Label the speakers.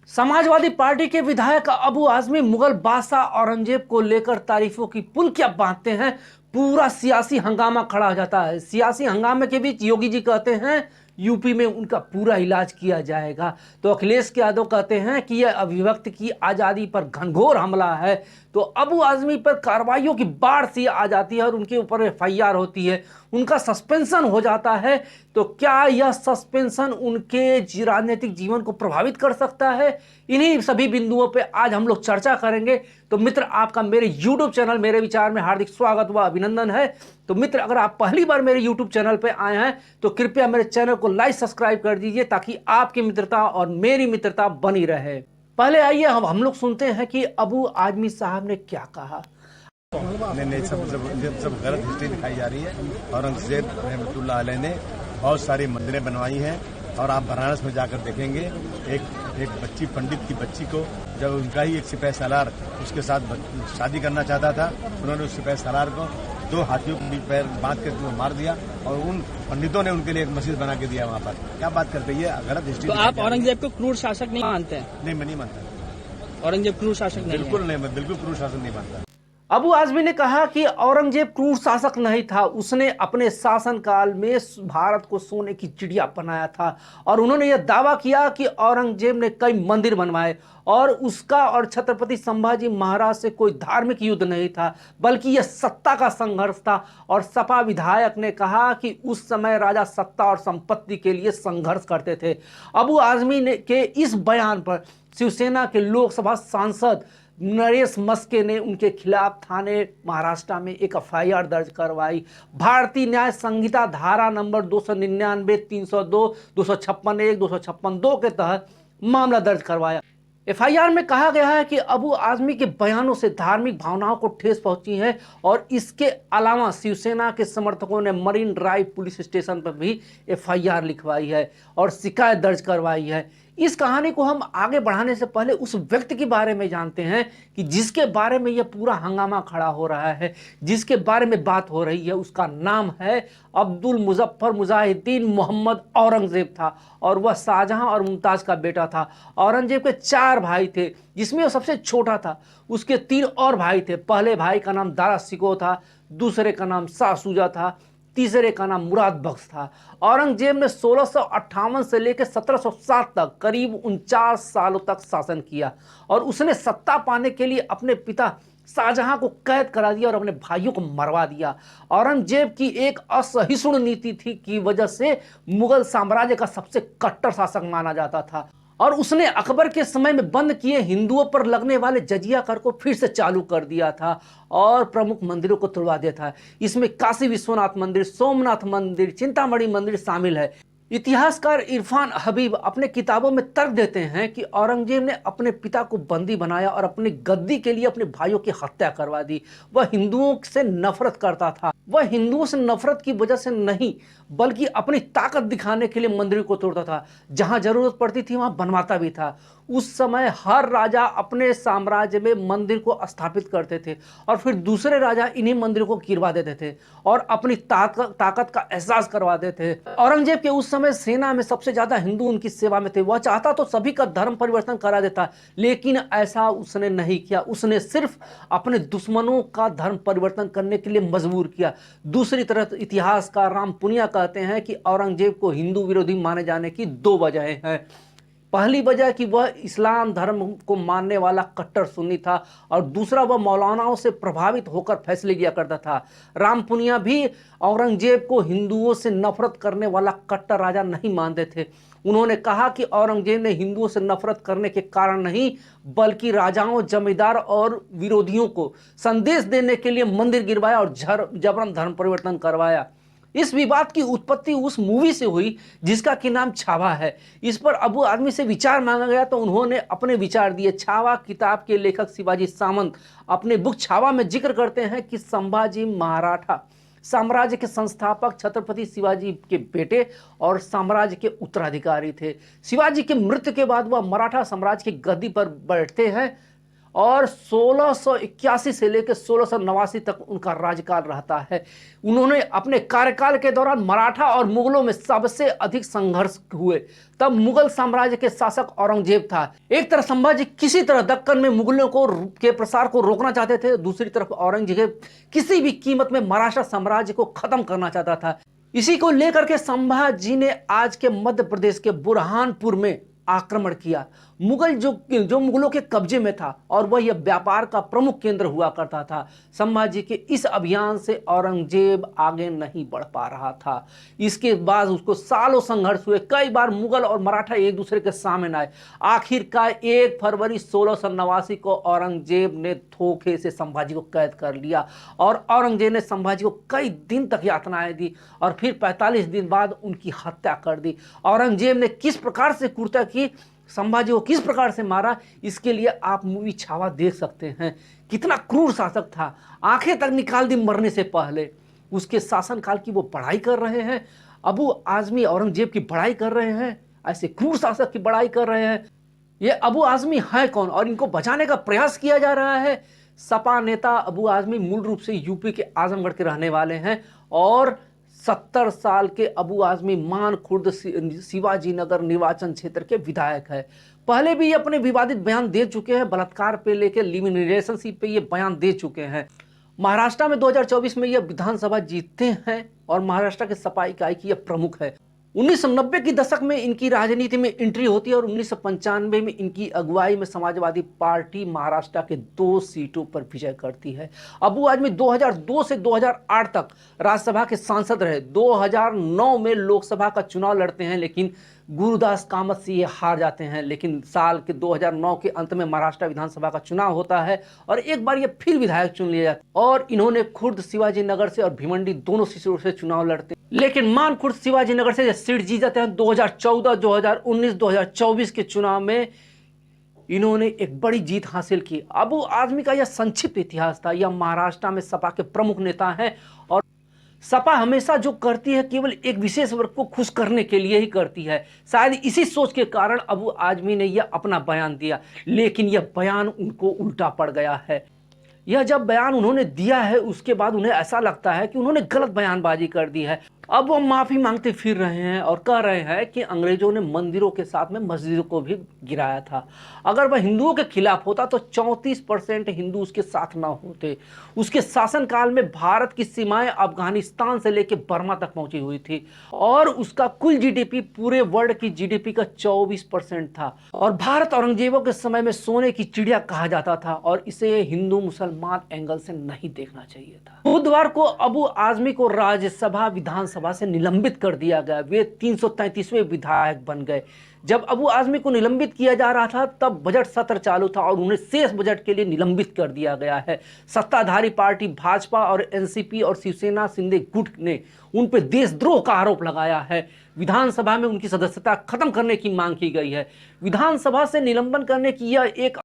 Speaker 1: Samajwadi party के विधायक अबू आजमी मुगल बादशाह औरंगजेब को लेकर तारीफों की पुलकियां बांधते हैं। पूरा सियासी हंगामा खड़ा हो जाता है। सियासी हंगामे के बीच योगी जी कहते हैं यूपी में उनका पूरा इलाज किया जाएगा, तो अखिलेश यादव कहते हैं कि यह अभिव्यक्ति की आज़ादी पर घनघोर हमला है। तो अबू आजमी पर कार्रवाइयों की बाढ़ सी आ जाती है और उनके ऊपर एफआईआर होती है, उनका सस्पेंशन हो जाता है। तो क्या यह सस्पेंशन उनके राजनीतिक जीवन को प्रभावित कर सकता है? इन्हीं सभी बिंदुओं पे आज हम लोग चर्चा करेंगे। तो मित्र, आपका मेरे YouTube चैनल मेरे विचार में हार्दिक स्वागत व अभिनंदन है। तो मित्र, अगर आप पहली बार मेरे YouTube चैनल पे आए हैं तो कृपया मेरे चैनल को लाइक सब्सक्राइब कर दीजिए ताकि आपकी मित्रता और मेरी मित्रता बनी रहे। पहले आइए हम लोग सुनते हैं कि अबू आजमी साहब ने क्या कहा।
Speaker 2: नहीं, सब गलत हिस्ट्री दिखाई जा रही है। औरंगजेब रहमतुल्लाह अलैह ने बहुत सारी मंदिरें बनवाई हैं और आप बनारस में जाकर देखेंगे एक बच्ची, पंडित की बच्ची को जब उनका ही एक सिपाही सालार उसके साथ शादी करना चाहता था, उन्होंने उस सिपाही सालार को 2 हाथियों के बीच पैर बांध कर मार दिया और उन पंडितों ने उनके लिए एक मस्जिद बना के दिया वहाँ पर। क्या बात करते हैं, गलत हिस्ट्री।
Speaker 3: तो आप औरंगजेब को क्रूर शासक नहीं मानते हैं?
Speaker 2: नहीं, मैं नहीं मानता।
Speaker 3: औरंगजेब क्रूर शासक नहीं?
Speaker 2: बिल्कुल नहीं, मैं बिल्कुल क्रूर शासक नहीं मानता।
Speaker 1: अबू आजमी ने कहा कि औरंगजेब क्रूर शासक नहीं था, उसने अपने शासनकाल में भारत को सोने की चिड़िया बनाया था। और उन्होंने यह दावा किया कि औरंगजेब ने कई मंदिर बनवाए और उसका और छत्रपति संभाजी महाराज से कोई धार्मिक युद्ध नहीं था, बल्कि यह सत्ता का संघर्ष था। और सपा विधायक ने कहा कि उस समय राजा सत्ता और संपत्ति के लिए संघर्ष करते थे। अबू आजमी के इस बयान पर शिवसेना के लोकसभा सांसद नरेश मस्के ने उनके खिलाफ थाने महाराष्ट्र में एक एफआईआर दर्ज करवाई। भारतीय न्याय संहिता धारा नंबर 299, 302, 256(1), 256(2) के तहत मामला दर्ज करवाया। एफआईआर में कहा गया है कि अबू आजमी के बयानों से धार्मिक भावनाओं को ठेस पहुंची है और इसके अलावा शिवसेना के समर्थकों ने मरीन ड्राइव पुलिस स्टेशन पर भी एफआईआर लिखवाई है और शिकायत दर्ज करवाई है। इस कहानी को हम आगे बढ़ाने से पहले उस व्यक्ति के बारे में जानते हैं कि जिसके बारे में यह पूरा हंगामा खड़ा हो रहा है, जिसके बारे में बात हो रही है। उसका नाम है अब्दुल मुजफ्फर मुजाहिदीन मोहम्मद औरंगजेब था और वह शाहजहां और मुमताज का बेटा था। औरंगजेब के 4 भाई थे, जिसमें वह सबसे छोटा था। उसके 3 और भाई थे। पहले भाई का नाम दारा शिकोह था, दूसरे का नाम शाह शुजा था, तीसरे का नाम मुराद बख्श था। औरंगजेब ने 1658 से लेकर 1707 तक करीब 49 सालों तक शासन किया और उसने सत्ता पाने के लिए अपने पिता शाहजहां को कैद करा दिया और अपने भाइयों को मरवा दिया। औरंगजेब की एक असहिष्णु नीति थी की वजह से मुगल साम्राज्य का सबसे कट्टर शासक माना जाता था और उसने अकबर के समय में बंद किए हिंदुओं पर लगने वाले जजिया कर को फिर से चालू कर दिया था और प्रमुख मंदिरों को तुड़वा दिया था। इसमें काशी विश्वनाथ मंदिर, सोमनाथ मंदिर, चिंतामणि मंदिर शामिल है। इतिहासकार इरफान हबीब अपने किताबों में तर्क देते हैं कि औरंगजेब ने अपने पिता को बंदी बनाया और अपनी गद्दी के लिए अपने भाइयों की हत्या करवा दी। वह हिंदुओं से नफरत करता था। वह हिंदुओं से नफरत की वजह से नहीं बल्कि अपनी ताकत दिखाने के लिए मंदिर को तोड़ता था। जहां जरूरत पड़ती थी वहां बनवाता भी था। उस समय हर राजा अपने साम्राज्य में मंदिर को स्थापित करते थे और फिर दूसरे राजा इन्हीं मंदिरों को गिरवा देते थे और अपनी ताकत का एहसास करवाते थे। औरंगजेब के उस समय सेना में सबसे ज्यादा हिंदू उनकी सेवा में थे। वह चाहता तो सभी का धर्म परिवर्तन करा देता, लेकिन ऐसा उसने नहीं किया। उसने सिर्फ अपने दुश्मनों का धर्म परिवर्तन करने के लिए मजबूर किया। दूसरी तरफ इतिहासकार राम पुनिया कहते हैं कि औरंगजेब को हिंदू विरोधी माने जाने की 2 वजहें हैं। पहली वजह कि वह इस्लाम धर्म को मानने वाला कट्टर सुन्नी था और दूसरा वह मौलानाओं से प्रभावित होकर फैसले किया करता था। राम पुनिया भी औरंगजेब को हिंदुओं से नफरत करने वाला कट्टर राजा नहीं मानते थे। उन्होंने कहा कि औरंगजेब ने हिंदुओं से नफरत करने के कारण नहीं बल्कि राजाओं, जमींदार और विरोधियों को संदेश देने के लिए मंदिर गिरवाया और जबरन धर्म परिवर्तन करवाया। इस विवाद की उत्पत्ति उस मूवी से हुई जिसका कि नाम छावा है। इस पर अबू आजमी से विचार मांगा गया तो उन्होंने अपने विचार दिए। छावा किताब के लेखक शिवाजी सामंत अपने बुक छावा में जिक्र करते हैं कि संभाजी मराठा साम्राज्य के संस्थापक छत्रपति शिवाजी के बेटे और साम्राज्य के उत्तराधिकारी थे। शिवाजी की मृत्यु के बाद वह मराठा साम्राज्य की गद्दी पर बैठते हैं और 1681 से लेकर 1689 तक उनका राज्यकाल रहता है। उन्होंने अपने कार्यकाल के दौरान मराठा और मुगलों में सबसे अधिक संघर्ष हुए। तब मुगल साम्राज्य के शासक औरंगजेब था। एक तरफ संभाजी किसी तरह दक्कन में मुगलों के प्रसार को रोकना चाहते थे, दूसरी तरफ औरंगजेब किसी भी कीमत में मराठा साम्राज्य को खत्म करना चाहता था। इसी को लेकर के संभाजी ने आज के मध्य प्रदेश के बुरहानपुर में आक्रमण किया। मुगल जो मुगलों के कब्जे में था और वह यह व्यापार का प्रमुख केंद्र हुआ करता था। संभाजी के इस अभियान से औरंगजेब आगे नहीं बढ़ पा रहा था। इसके बाद उसको सालों संघर्ष हुए, कई बार मुगल और मराठा एक दूसरे के सामने आए। आखिरकार 1 फरवरी 1689 को औरंगजेब ने धोखे से संभाजी को कैद कर लिया और औरंगजेब ने संभाजी को कई दिन तक यातनाएं दी और फिर 45 दिन बाद उनकी हत्या कर दी। औरंगजेब ने किस प्रकार से क्रूरता की, संभाजी को किस प्रकार से मारा, इसके लिए आप मूवी छावा देख सकते हैं। कितना क्रूर शासक था, आंखें तक निकाल दी मरने से पहले। उसके शासनकाल की वो बड़ाई कर रहे हैं। अबू आजमी औरंगजेब की बड़ाई कर रहे हैं, ऐसे क्रूर शासक की बड़ाई कर रहे हैं। ये अबू आजमी है कौन और इनको बचाने का प्रयास किया जा रहा है। सपा नेता अबू आजमी मूल रूप से यूपी के आजमगढ़ के रहने वाले हैं और 70 साल के अबू आजमी मान खुर्द शिवाजी नगर निर्वाचन क्षेत्र के विधायक है। पहले भी ये अपने विवादित बयान दे चुके हैं, बलात्कार पे लेकर लिव इन रिलेशनशिप पे ये बयान दे चुके हैं। महाराष्ट्र में 2024 में ये विधानसभा जीतते हैं और महाराष्ट्र के सपा इकाई की ये प्रमुख है। 1990 की दशक में इनकी राजनीति में एंट्री होती है और 1995 में इनकी अगुवाई में समाजवादी पार्टी महाराष्ट्र के 2 सीटों पर विजय करती है। अबू आजमी 2002 से 2008 तक राज्यसभा के सांसद रहे। 2009 में लोकसभा का चुनाव लड़ते हैं लेकिन गुरुदास कामत से ये हार जाते हैं। लेकिन साल के 2009 के अंत में महाराष्ट्र विधानसभा का चुनाव होता है और एक बार ये फिर विधायक चुन लिए जाते हैं और इन्होंने खुर्द शिवाजी नगर से और भिवंडी दोनों सीटों से चुनाव लड़ते हैं। लेकिन मान खुर्द शिवाजी नगर से सीट जीत जाते हैं। 2014, 2019, 2024 के चुनाव में इन्होंने एक बड़ी जीत हासिल की। अबू आजमी का यह संक्षिप्त इतिहास था। यह महाराष्ट्र में सपा के प्रमुख नेता हैं और सपा हमेशा जो करती है केवल एक विशेष वर्ग को खुश करने के लिए ही करती है। शायद इसी सोच के कारण अबू आजमी ने यह अपना बयान दिया, लेकिन यह बयान उनको उल्टा पड़ गया है। यह जब बयान उन्होंने दिया है उसके बाद उन्हें ऐसा लगता है कि उन्होंने गलत बयानबाजी कर दी है। अब वो माफी मांगते फिर रहे हैं और कह रहे हैं कि अंग्रेजों ने मंदिरों के साथ में मस्जिदों को भी गिराया था। अगर वह हिंदुओं के खिलाफ होता तो 34% हिंदू उसके साथ ना होते। उसके शासनकाल में भारत की सीमाएं अफगानिस्तान से लेकर बर्मा तक पहुंची हुई थी और उसका कुल जीडीपी पूरे वर्ल्ड की जीडीपी का 24% था। और भारत औरंगजेबों के समय में सोने की चिड़िया कहा जाता था और इसे हिंदू मुसलमान एंगल से नहीं देखना चाहिए था। बुधवार को अबू आजमी को राज्यसभा विधानसभा से निलंबित कर दिया गया। वे 333वें विधायक बन गए। जब अबू आजमी को निलंबित किया जा रहा था तब बजट सत्र चालू था और उन्हें शेष बजट के लिए निलंबित कर दिया गया है। सत्ताधारी पार्टी भाजपा और एनसीपी और शिवसेना शिंदे गुट ने उन पर देशद्रोह का आरोप लगाया है। विधानसभा में उनकी सदस्यता खत्म करने की मांग की गई है। विधानसभा से निलंबन करने की यह एक